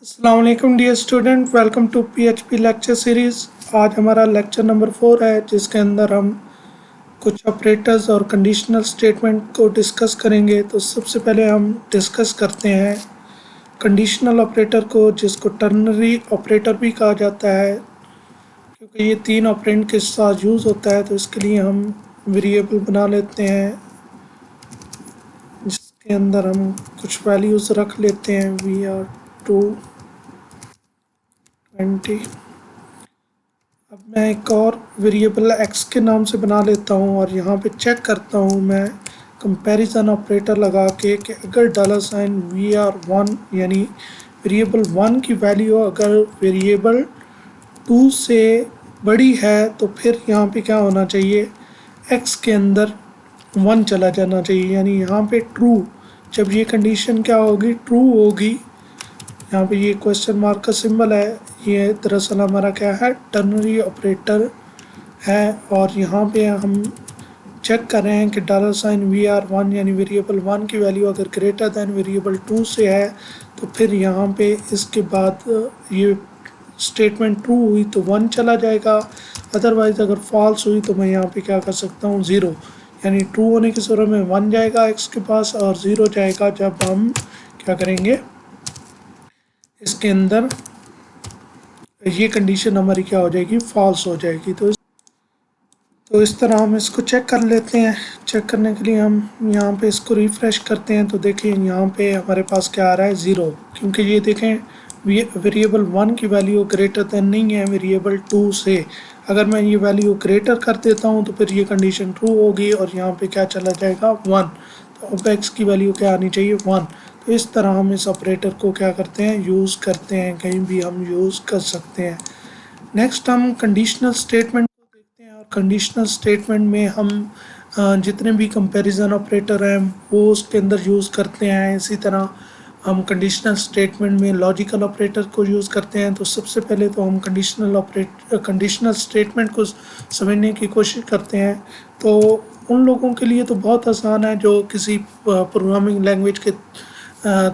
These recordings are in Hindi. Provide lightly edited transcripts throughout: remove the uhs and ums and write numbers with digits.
अस्सलाम वालेकुम dear student, welcome to PHP lecture series. आज हमारा लेक्चर नंबर 4 है, जिसके अंदर हम कुछ ऑपरेटर्स और कंडीशनल स्टेटमेंट को डिस्कस करेंगे। तो सबसे पहले हम डिस्कस करते हैं कंडीशनल ऑपरेटर को, जिसको टर्नरी ऑपरेटर भी कहा जाता है, क्योंकि ये 3 ऑपरेंड के साथ यूज़ होता है। तो इसके लिए हम वेरिएबल बना लेते हैं, जिसके अंदर हम कुछ वैल्यूज़ रख लेते हैं। V R 220। अब मैं एक और वेरिएबल x के नाम से बना लेता हूँ और यहाँ पे चेक करता हूँ मैं कंपैरिजन ऑपरेटर लगा के कि अगर $, वी आर 1 यानी वेरिएबल 1 की वैल्यू अगर वेरिएबल 2 से बड़ी है तो फिर यहाँ पे क्या होना चाहिए, x के अंदर 1 चला जाना चाहिए। यानी यहाँ पे ट्रू, जब ये कंडीशन क्या होगी, ट्रू होगी। यहाँ पे ये क्वेश्चन मार्क का सिंबल है, ये दरअसल हमारा क्या है, टर्नरी ऑपरेटर है। और यहाँ पे हम चेक कर रहे हैं कि $वी आर 1 यानी वेरिएबल 1 की वैल्यू अगर ग्रेटर दैन वेरिएबल 2 से है तो फिर यहाँ पे इसके बाद ये स्टेटमेंट ट्रू हुई तो 1 चला जाएगा। अदरवाइज़ अगर फॉल्स हुई तो मैं यहाँ पे क्या कर सकता हूँ, 0। यानी ट्रू होने की सूरत में 1 जाएगा x के पास और 0 जाएगा जब हम क्या करेंगे, इसके अंदर ये कंडीशन हमारी क्या हो जाएगी, फॉल्स हो जाएगी। तो इस तरह हम इसको चेक कर लेते हैं। चेक करने के लिए हम यहाँ पे इसको रिफ़्रेश करते हैं तो देखिए यहाँ पे हमारे पास क्या आ रहा है, 0। क्योंकि ये देखें वेरिएबल 1 की वैल्यू ग्रेटर दैन नहीं है वेरिएबल 2 से। अगर मैं ये वैल्यू ग्रेटर कर देता हूँ तो फिर ये कंडीशन ट्रू होगी और यहाँ पे क्या चला जाएगा, 1। तो अब x की वैल्यू क्या आनी चाहिए, 1। तो इस तरह हम इस ऑपरेटर को क्या करते हैं, यूज़ करते हैं, कहीं भी हम यूज़ कर सकते हैं। नेक्स्ट हम कंडीशनल स्टेटमेंट को देखते हैं और कंडीशनल स्टेटमेंट में हम जितने भी कंपैरिजन ऑपरेटर हैं वो उसके अंदर यूज़ करते हैं। इसी तरह हम कंडीशनल स्टेटमेंट में लॉजिकल ऑपरेटर को यूज़ करते हैं। तो सबसे पहले तो हम कंडीशनल स्टेटमेंट को समझने की कोशिश करते हैं। तो उन लोगों के लिए तो बहुत आसान है जो किसी प्रोग्रामिंग लैंग्वेज के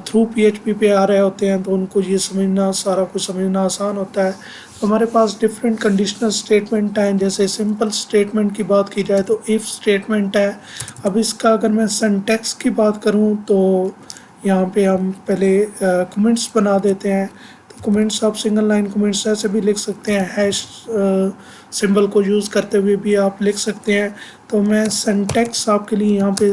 थ्रू पीएचपी पे आ रहे होते हैं, तो उनको ये समझना, सारा कुछ समझना आसान होता है। तो हमारे पास डिफरेंट कंडीशनल स्टेटमेंट हैं। जैसे सिंपल स्टेटमेंट की बात की जाए तो इफ़ स्टेटमेंट है। अब इसका अगर मैं सिंटैक्स की बात करूं तो यहाँ पे हम पहले कमेंट्स बना देते हैं। तो कमेंट्स आप सिंगल लाइन कमेंट्स ऐसे भी लिख सकते हैं, हैश सिंबल को यूज़ करते हुए भी आप लिख सकते हैं। तो मैं सिंटैक्स आपके लिए यहाँ पे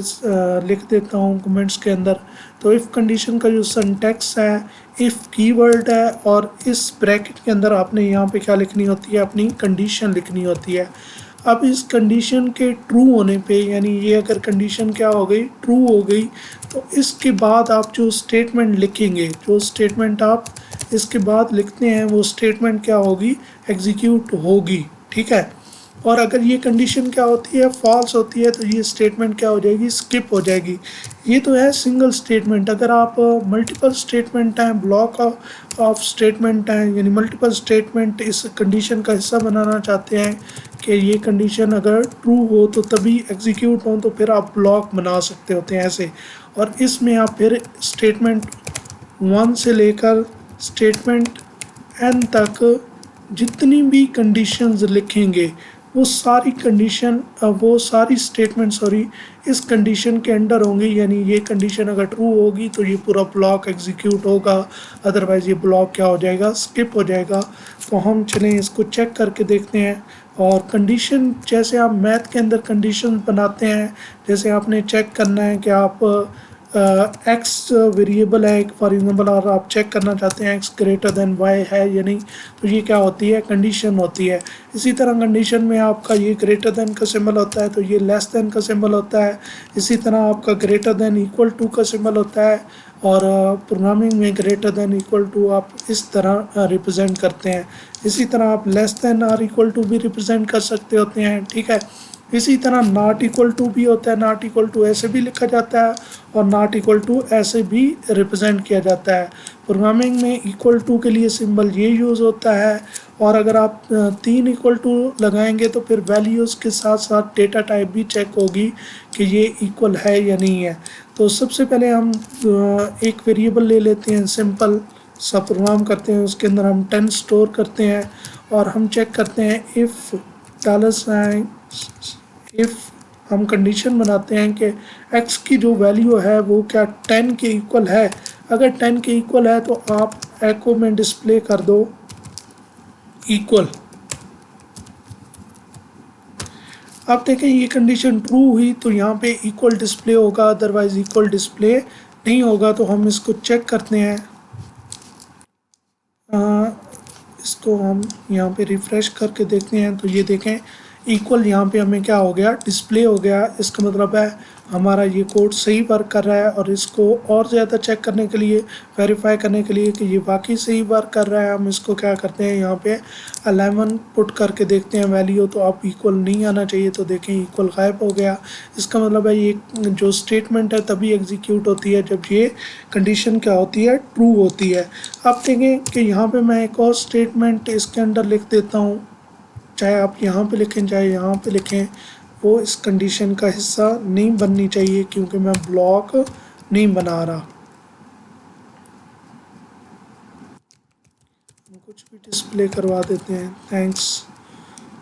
लिख देता हूँ कमेंट्स के अंदर। तो इफ़ कंडीशन का जो सिंटैक्स है, इफ़ कीवर्ड है और इस ब्रैकेट के अंदर आपने यहाँ पे क्या लिखनी होती है, अपनी कंडीशन लिखनी होती है। अब इस कंडीशन के ट्रू होने पे, यानी ये अगर कंडीशन क्या हो गई, ट्रू हो गई, तो इसके बाद आप जो स्टेटमेंट लिखेंगे, जो स्टेटमेंट आप इसके बाद लिखते हैं वो स्टेटमेंट क्या होगी, एग्जीक्यूट होगी। ठीक है। और अगर ये कंडीशन क्या होती है, फॉल्स होती है, तो ये स्टेटमेंट क्या हो जाएगी, स्किप हो जाएगी। ये तो है सिंगल स्टेटमेंट। अगर आप मल्टीपल स्टेटमेंट हैं, ब्लॉक ऑफ स्टेटमेंट हैं, यानी मल्टीपल स्टेटमेंट इस कंडीशन का हिस्सा बनाना चाहते हैं कि ये कंडीशन अगर ट्रू हो तो तभी एग्जीक्यूट हो, तो फिर आप ब्लॉक बना सकते होते हैं ऐसे। और इसमें आप फिर स्टेटमेंट 1 से लेकर स्टेटमेंट n तक जितनी भी कंडीशंस लिखेंगे वो सारी स्टेटमेंट इस कंडीशन के अंडर होंगी। यानी ये कंडीशन अगर ट्रू होगी तो ये पूरा ब्लॉक एग्जीक्यूट होगा, अदरवाइज़ ये ब्लॉक क्या हो जाएगा, स्किप हो जाएगा। तो हम चलें इसको चेक करके देखते हैं। और कंडीशन, जैसे आप मैथ के अंदर कंडीशन बनाते हैं, जैसे आपने चेक करना है कि आप एक्स वेरिएबल है फॉर एग्जांपल, और आप चेक करना चाहते हैं एक्स ग्रेटर देन वाई है या नहीं, तो ये क्या होती है, कंडीशन होती है। इसी तरह कंडीशन में आपका ये ग्रेटर देन का सिंबल होता है तो ये लेस देन का सिंबल होता है। इसी तरह आपका ग्रेटर देन इक्वल टू का सिंबल होता है। और प्रोग्रामिंग में ग्रेटर देन इक्वल टू आप इस तरह रिप्रेजेंट करते हैं। इसी तरह आप लेस देन और इक्वल टू भी रिप्रेजेंट कर सकते होते हैं। ठीक है। इसी तरह नॉट इक्वल टू भी होता है, नॉट इक्वल टू ऐसे भी लिखा जाता है और नॉट इक्वल टू ऐसे भी रिप्रेजेंट किया जाता है। प्रोग्रामिंग में इक्वल टू के लिए सिंबल ये यूज़ होता है। और अगर आप 3 इक्वल टू लगाएंगे तो फिर वैल्यूज़ के साथ साथ डेटा टाइप भी चेक होगी कि ये इक्वल है या नहीं है। तो सबसे पहले हम एक वेरिएबल ले लेते हैं, सिंपल सा प्रोग्राम करते हैं, उसके अंदर हम 10 स्टोर करते हैं और हम चेक करते हैं इफ़ डॉलर साइन, इफ़ हम कंडीशन बनाते हैं कि x की जो वैल्यू है वो क्या 10 के इक्वल है। अगर 10 के इक्वल है तो आप एको में डिस्प्ले कर दो इक्वल। आप देखें ये कंडीशन ट्रू हुई तो यहाँ पे इक्वल डिस्प्ले होगा, अदरवाइज इक्वल डिस्प्ले नहीं होगा। तो हम इसको चेक करते हैं, इसको हम यहाँ पे रिफ़्रेश करके देखते हैं तो ये देखें इक्वल यहाँ पे हमें क्या हो गया, डिस्प्ले हो गया। इसका मतलब है हमारा ये कोड सही वर्क कर रहा है। और इसको और ज़्यादा चेक करने के लिए, वेरीफाई करने के लिए कि ये वाकई सही वर्क कर रहा है, हम इसको क्या करते हैं, यहाँ पे 11 पुट करके देखते हैं वैल्यू। तो आप इक्वल नहीं आना चाहिए, तो देखें इक्वल गायब हो गया। इसका मतलब है ये जो स्टेटमेंट है तभी एग्जीक्यूट होती है जब ये कंडीशन क्या होती है, ट्रू होती है। आप देखें कि यहाँ पे मैं एक और स्टेटमेंट इसके अंदर लिख देता हूँ, चाहे आप यहाँ पे लिखें चाहे यहाँ पे लिखें, वो इस कंडीशन का हिस्सा नहीं बननी चाहिए क्योंकि मैं ब्लॉक नहीं बना रहा। हम कुछ भी डिस्प्ले करवा देते हैं, थैंक्स,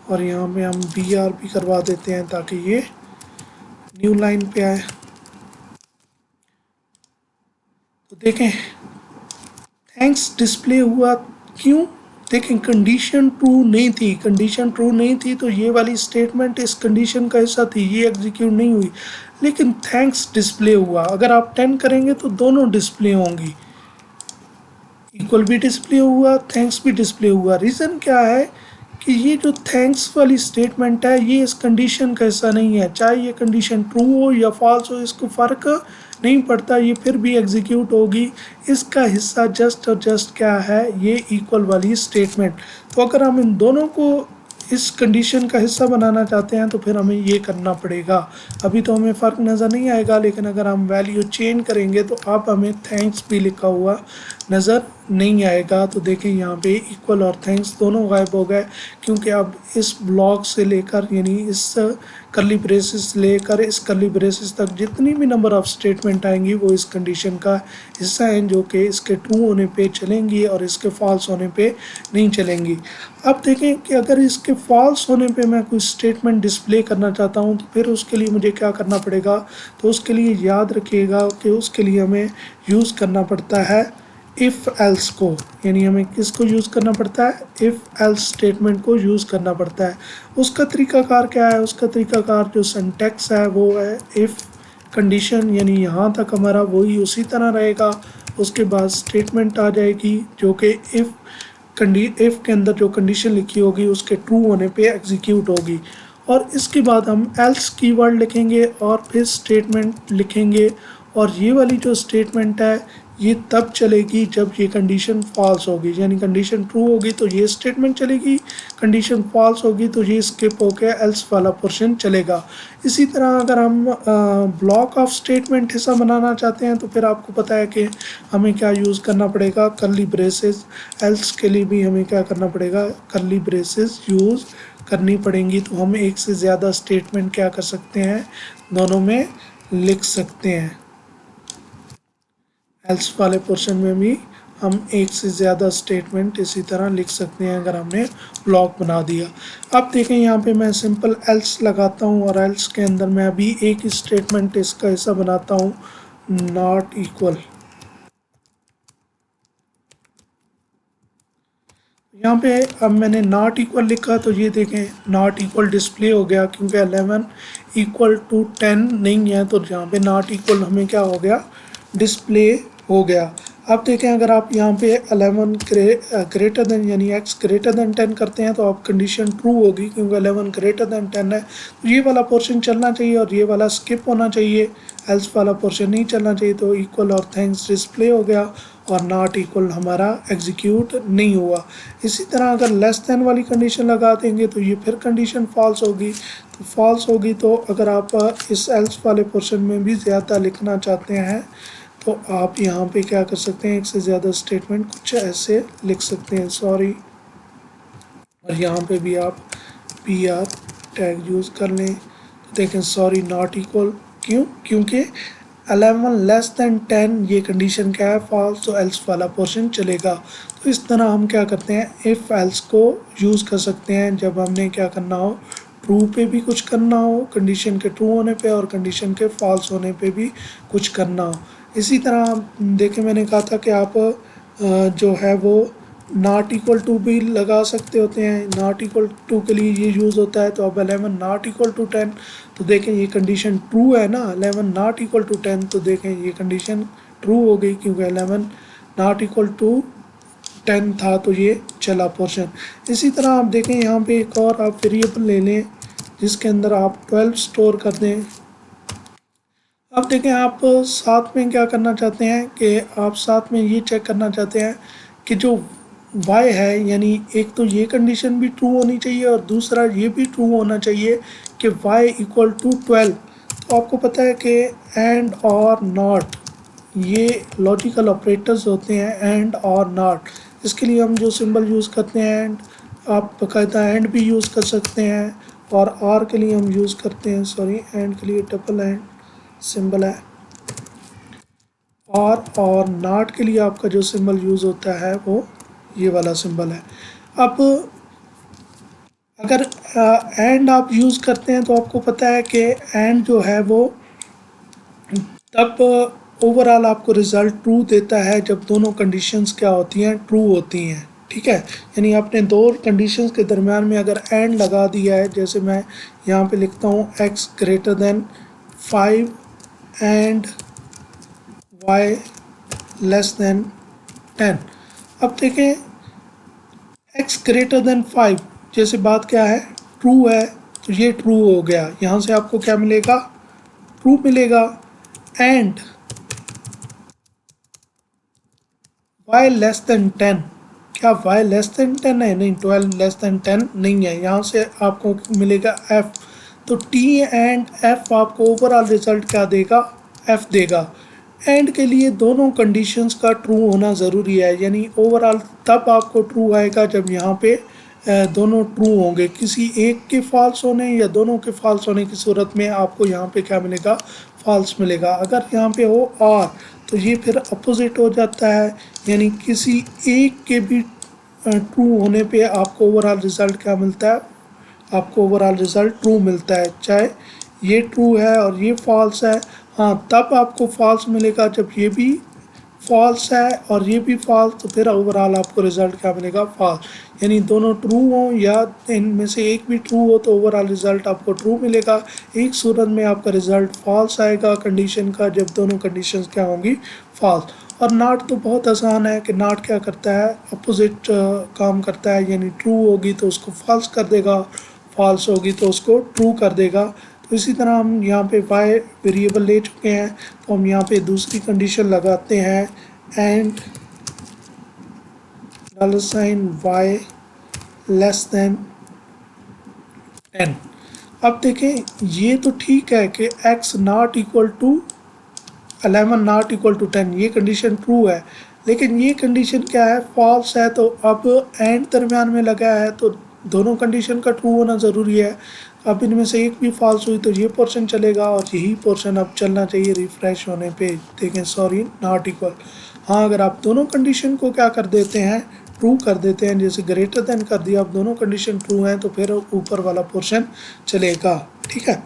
और यहाँ पे हम BR भी करवा देते हैं ताकि ये न्यू लाइन पे आए। तो देखें थैंक्स डिस्प्ले हुआ, क्यों? देखें कंडीशन ट्रू नहीं थी, कंडीशन ट्रू नहीं थी तो ये वाली स्टेटमेंट इस कंडीशन का हिस्सा थी, ये एग्जीक्यूट नहीं हुई। लेकिन थैंक्स डिस्प्ले हुआ, अगर आप 10 करेंगे तो दोनों डिस्प्ले होंगी, इक्वल भी डिस्प्ले हुआ, थैंक्स भी डिस्प्ले हुआ। रीज़न क्या है कि ये जो थैंक्स वाली स्टेटमेंट है ये इस कंडीशन का हिस्सा नहीं है, चाहे ये कंडीशन ट्रू हो या फॉल्स हो इसको फ़र्क नहीं पड़ता, ये फिर भी एग्जीक्यूट होगी। इसका हिस्सा जस्ट और जस्ट क्या है, ये इक्वल वाली स्टेटमेंट। तो अगर हम इन दोनों को इस कंडीशन का हिस्सा बनाना चाहते हैं तो फिर हमें ये करना पड़ेगा। अभी तो हमें फ़र्क नज़र नहीं आएगा, लेकिन अगर हम वैल्यू चेंज करेंगे तो आप हमें थैंक्स भी लिखा हुआ नज़र नहीं आएगा। तो देखें यहाँ पे इक्वल और थैंक्स दोनों गायब हो गए, क्योंकि अब इस ब्लॉक से लेकर यानी इस कर्ली ब्रेसेस लेकर इस कर्ली ब्रेसेस तक जितनी भी नंबर ऑफ स्टेटमेंट आएंगी वो इस कंडीशन का हिस्सा हैं, जो कि इसके ट्रू होने पे चलेंगी और इसके फॉल्स होने पे नहीं चलेंगी। अब देखें कि अगर इसके फॉल्स होने पे मैं कोई स्टेटमेंट डिस्प्ले करना चाहता हूँ तो फिर उसके लिए मुझे क्या करना पड़ेगा। तो उसके लिए याद रखिएगा कि उसके लिए हमें यूज़ करना पड़ता है इफ़ एल्स को, यानी हमें किसको यूज़ करना पड़ता है, इफ़ एल्स स्टेटमेंट को यूज़ करना पड़ता है। उसका तरीकाकार क्या है, उसका तरीकाकार जो सिंटैक्स है वो है इफ़ कंडीशन, यानी यहाँ तक हमारा वही उसी तरह रहेगा। उसके बाद स्टेटमेंट आ जाएगी जो कि इफ़ के अंदर जो कंडीशन लिखी होगी उसके ट्रू होने पे एग्जीक्यूट होगी। और इसके बाद हम एल्स कीवर्ड लिखेंगे और फिर स्टेटमेंट लिखेंगे। और ये वाली जो स्टेटमेंट है ये तब चलेगी जब ये कंडीशन फॉल्स होगी, यानी कंडीशन ट्रू होगी तो ये स्टेटमेंट चलेगी, कंडीशन फॉल्स होगी तो ये स्किप होकर एल्स वाला पोर्शन चलेगा। इसी तरह अगर हम ब्लॉक ऑफ स्टेटमेंट हिस्सा बनाना चाहते हैं तो फिर आपको पता है कि हमें क्या यूज़ करना पड़ेगा, कर्ली ब्रेसेस। एल्स के लिए भी हमें क्या करना पड़ेगा, कर्ली ब्रेसेस यूज़ करनी पड़ेंगी। तो हम एक से ज़्यादा स्टेटमेंट क्या कर सकते हैं, दोनों में लिख सकते हैं। एल्स वाले पोर्शन में भी हम एक से ज़्यादा स्टेटमेंट इसी तरह लिख सकते हैं अगर हमने ब्लॉक बना दिया। अब देखें यहाँ पे मैं सिंपल एल्स लगाता हूँ और एल्स के अंदर मैं अभी एक ही स्टेटमेंट इसका हिस्सा बनाता हूँ, नॉट इक्वल। यहाँ पे अब मैंने नॉट इक्वल लिखा तो ये देखें नॉट इक्वल डिस्प्ले हो गया, क्योंकि 11 इक्वल टू 10 नहीं है तो यहाँ पे नॉट इक्वल हमें क्या हो गया, डिस्प्ले हो गया। अब देखें अगर आप यहाँ पे 11 ग्रेटर देन यानी x ग्रेटर देन 10 करते हैं तो आप कंडीशन ट्रू होगी, क्योंकि 11 ग्रेटर देन 10 है। तो ये वाला पोर्शन चलना चाहिए और ये वाला स्किप होना चाहिए, एल्स वाला पोर्शन नहीं चलना चाहिए। तो इक्वल और थैंक्स डिस्प्ले हो गया और नॉट इक्वल हमारा एग्जीक्यूट नहीं हुआ। इसी तरह अगर लेस देन वाली कंडीशन लगा देंगे तो ये फिर कंडीशन फॉल्स होगी। तो फॉल्स होगी तो अगर आप इस एल्स वाले पोर्शन में भी ज़्यादा लिखना चाहते हैं तो आप यहाँ पे क्या कर सकते हैं, एक से ज़्यादा स्टेटमेंट कुछ ऐसे लिख सकते हैं, सॉरी। और यहाँ पे भी आप PR टैग यूज़ कर लें तो देखें सॉरी नॉट इक्वल, क्यों, क्योंकि 11 लेस देन 10 ये कंडीशन क्या है, फॉल्स, तो एल्स वाला पोर्शन चलेगा। तो इस तरह हम क्या करते हैं, इफ़ एल्स को यूज़ कर सकते हैं जब हमने क्या करना हो, ट्रू पे भी कुछ करना हो कंडीशन के ट्रू होने पे, और कंडीशन के फॉल्स होने पे भी कुछ करना हो। इसी तरह देखिए मैंने कहा था कि आप जो है वो नॉट इक्वल टू भी लगा सकते होते हैं। नॉट इक्वल टू के लिए ये यूज़ होता है। तो अब 11 नॉट इक्वल टू 10, तो देखें ये कंडीशन ट्रू है ना, 11 नॉट इक्वल टू 10, तो देखें ये कंडीशन ट्रू हो गई क्योंकि 11 नॉट इक्वल टू 10 था, तो ये चला पोर्शन। इसी तरह आप देखें यहाँ पे एक और आप वेरिएबल ले लें जिसके अंदर आप 12 स्टोर कर दें। अब देखें आप साथ में क्या करना चाहते हैं कि आप साथ में ये चेक करना चाहते हैं कि जो y है, यानी एक तो ये कंडीशन भी ट्रू होनी चाहिए और दूसरा ये भी ट्रू होना चाहिए कि y इक्वल टू 12। तो आपको पता है कि एंड और नॉट ये लॉजिकल ऑपरेटर्स होते हैं, एंड और नॉट। इसके लिए हम जो सिंबल यूज़ करते हैं एंड, आप बाकायदा एंड भी यूज़ कर सकते हैं, और आर के लिए हम यूज़ करते हैं, सॉरी एंड के लिए डबल एंड सिंबल है, और नॉट के लिए आपका जो सिंबल यूज़ होता है वो ये वाला सिंबल है। अब अगर एंड आप यूज़ करते हैं तो आपको पता है कि एंड जो है वो तब ओवरऑल आपको रिज़ल्ट ट्रू देता है जब दोनों कंडीशंस क्या होती हैं, ट्रू होती हैं। ठीक है, यानी आपने दो कंडीशंस के दरमियान में अगर एंड लगा दिया है, जैसे मैं यहाँ पे लिखता हूँ x greater than 5 and y less than 10। अब देखें x ग्रेटर देन 5, जैसे बात क्या है, ट्रू है, तो ये ट्रू हो गया। यहाँ से आपको क्या मिलेगा, ट्रू मिलेगा। एंड y लेस देन 10, क्या y लेस देन 10 है, नहीं 12 लेस देन 10 नहीं है। यहाँ से आपको मिलेगा f, तो t एंड f आपको ओवरऑल रिजल्ट क्या देगा, f देगा। एंड के लिए दोनों कंडीशंस का ट्रू होना ज़रूरी है, यानी ओवरऑल तब आपको ट्रू आएगा जब यहाँ पे दोनों ट्रू होंगे। किसी एक के फॉल्स होने या दोनों के फॉल्स होने की सूरत में आपको यहाँ पे क्या मिलेगा, फॉल्स मिलेगा। अगर यहाँ पे हो और, तो ये फिर अपोजिट हो जाता है, यानी किसी एक के भी ट्रू होने पे आपको ओवरऑल रिज़ल्ट क्या मिलता है, आपको ओवरऑल रिज़ल्ट ट्रू मिलता है। चाहे ये ट्रू है और ये फॉल्स है, हाँ तब आपको फॉल्स मिलेगा जब ये भी फॉल्स है और ये भी फॉल्स, तो फिर ओवरऑल आपको रिज़ल्ट क्या मिलेगा, फॉल्स। यानी दोनों ट्रू हों या इनमें से एक भी ट्रू हो तो ओवरऑल रिज़ल्ट आपको ट्रू मिलेगा। एक सूरत में आपका रिज़ल्ट फॉल्स आएगा कंडीशन का, जब दोनों कंडीशंस क्या होंगी, फॉल्स। और नॉट तो बहुत आसान है कि नॉट क्या करता है, अपोजिट काम करता है, यानी ट्रू होगी तो उसको फॉल्स कर देगा, फॉल्स होगी तो उसको ट्रू कर देगा। तो इसी तरह हम यहाँ पे y वेरिएबल ले चुके हैं, तो हम यहाँ पे दूसरी कंडीशन लगाते हैं, एंड $y लेस देन 10। अब देखें ये तो ठीक है कि x not equal to 11 not equal to 10, ये कंडीशन ट्रू है, लेकिन ये कंडीशन क्या है, फॉल्स है। तो अब एंड दरमियान में लगा है तो दोनों कंडीशन का ट्रू होना ज़रूरी है। अब इनमें से एक भी फॉल्स हुई तो ये पोर्शन चलेगा, और यही पोर्शन अब चलना चाहिए रिफ़्रेश होने पे। देखें सॉरी नॉट इक्वल, हाँ अगर आप दोनों कंडीशन को क्या कर देते हैं, ट्रू कर देते हैं, जैसे ग्रेटर देन कर दिया, अब दोनों कंडीशन ट्रू हैं तो फिर ऊपर वाला पोर्शन चलेगा। ठीक है,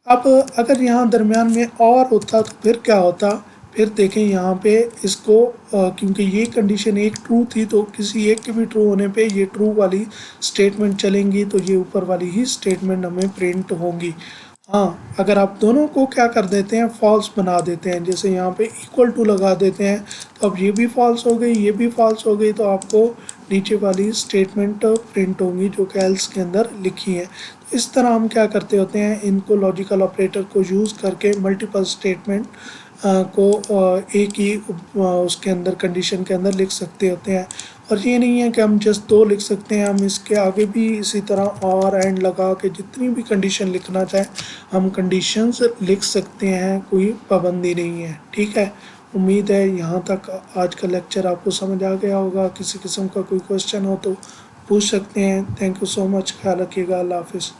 अब अगर यहाँ दरमियान में और होता तो फिर क्या होता, फिर देखें यहाँ पे इसको क्योंकि ये कंडीशन एक ट्रू थी तो किसी एक के भी ट्रू होने पे ये ट्रू वाली स्टेटमेंट चलेंगी, तो ये ऊपर वाली ही स्टेटमेंट हमें प्रिंट होंगी। हाँ अगर आप दोनों को क्या कर देते हैं, फॉल्स बना देते हैं, जैसे यहाँ पे इक्वल टू लगा देते हैं, तो अब ये भी फॉल्स हो गई, ये भी फॉल्स हो गई, तो आपको नीचे वाली स्टेटमेंट प्रिंट होंगी जो कि एल्स के अंदर लिखी है। तो इस तरह हम क्या करते होते हैं, इनको लॉजिकल ऑपरेटर को यूज़ करके मल्टीपल स्टेटमेंट को एक ही उसके अंदर कंडीशन के अंदर लिख सकते होते हैं। और ये नहीं है कि हम जस्ट दो लिख सकते हैं, हम इसके आगे भी इसी तरह और एंड लगा के जितनी भी कंडीशन लिखना चाहें हम कंडीशंस लिख सकते हैं, कोई पाबंदी नहीं है। ठीक है, उम्मीद है यहाँ तक आज का लेक्चर आपको समझ आ गया होगा। किसी किस्म का कोई क्वेश्चन हो तो पूछ सकते हैं। थैंक यू सो मच, ख्याल रखिएगा, अल्लाह हाफिज़।